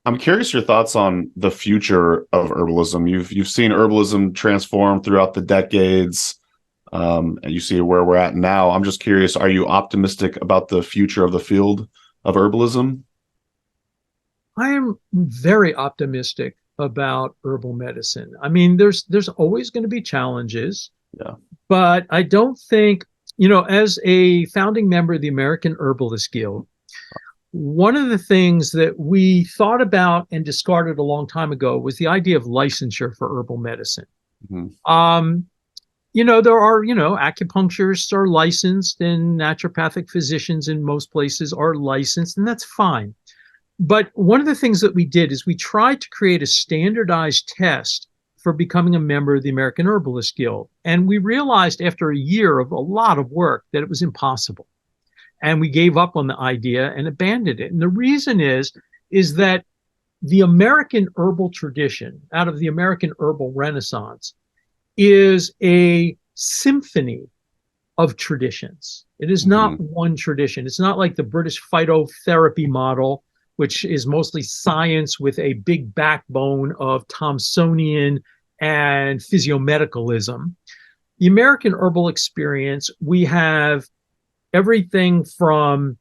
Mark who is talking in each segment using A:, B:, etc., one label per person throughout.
A: I'm curious your thoughts on the future of herbalism. You've seen herbalism transform throughout the decades, and you see where we're at now. I'm just curious, are you optimistic about the future of the field of herbalism?
B: I am very optimistic about herbal medicine. I mean, there's always going to be challenges,
A: Yeah.
B: but I don't think, as a founding member of the American Herbalist Guild, one of the things that we thought about and discarded a long time ago was the idea of licensure for herbal medicine.
A: Mhm.
B: Um, there are, acupuncturists are licensed and naturopathic physicians in most places are licensed, and that's fine. But one of the things that we did is we tried to create a standardized test for becoming a member of the American Herbalist Guild. And we realized after a year of a lot of work that it was impossible. And we gave up on the idea and abandoned it. And the reason is that the American herbal tradition, out of the American herbal renaissance, is a symphony of traditions. It is not
A: Mhm.
B: one tradition. It's not like the British phytotherapy model, which is mostly science with a big backbone of Thomsonian and physiomedicalism. The American herbal experience, we have everything from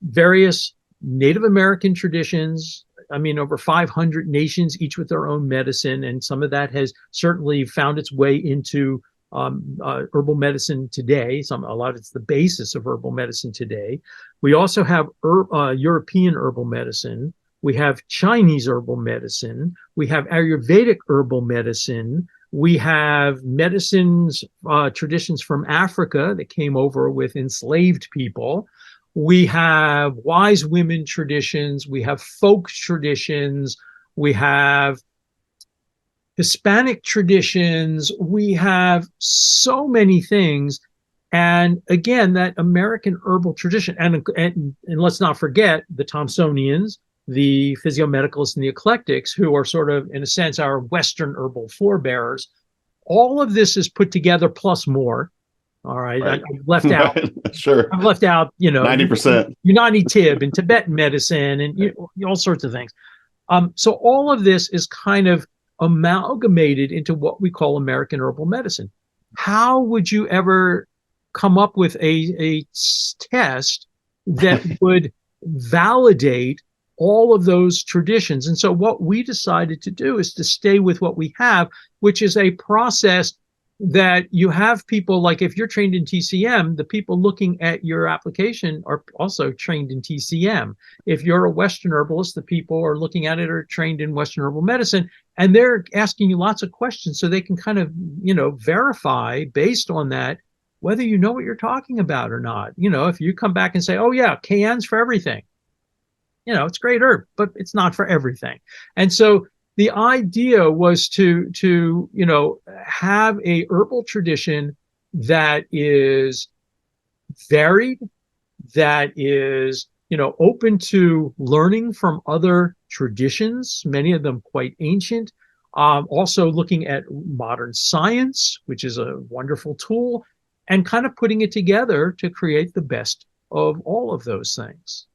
B: various Native American traditions. I mean, over 500 nations, each with their own medicine. And some of that has certainly found its way into herbal medicine today. A lot of it's the basis of herbal medicine today. We also have European herbal medicine. We have Chinese herbal medicine. We have Ayurvedic herbal medicine. We have medicines, traditions from Africa that came over with enslaved people. We have wise women traditions. We have folk traditions. We have Hispanic traditions. We have so many things. And again, that American herbal tradition, and let's not forget the Thomsonians, the physiomedicalists, and the eclectics, who are sort of, in a sense, our Western herbal forebearers. All of this is put together plus more. All right.
A: Right.
B: I've left out,
A: Right. Sure.
B: I've left out,
A: 90%.
B: Unani Tib and Tibetan medicine and
A: Right.
B: all sorts of things. So all of this is kind of amalgamated into what we call American herbal medicine. How would you ever come up with a test that would validate all of those traditions? And so what we decided to do is to stay with what we have, which is a process that you have people, like if you're trained in TCM, the people looking at your application are also trained in TCM. If you're a Western herbalist, the people are looking at it are trained in Western herbal medicine, and they're asking you lots of questions so they can kind of, verify based on that whether you know what you're talking about or not. If you come back and say, oh yeah, cayenne's for everything, it's a great herb, but it's not for everything. And so the idea was to have a herbal tradition that is varied, that is open to learning from other traditions, many of them quite ancient. Also looking at modern science, which is a wonderful tool, and kind of putting it together to create the best of all of those things.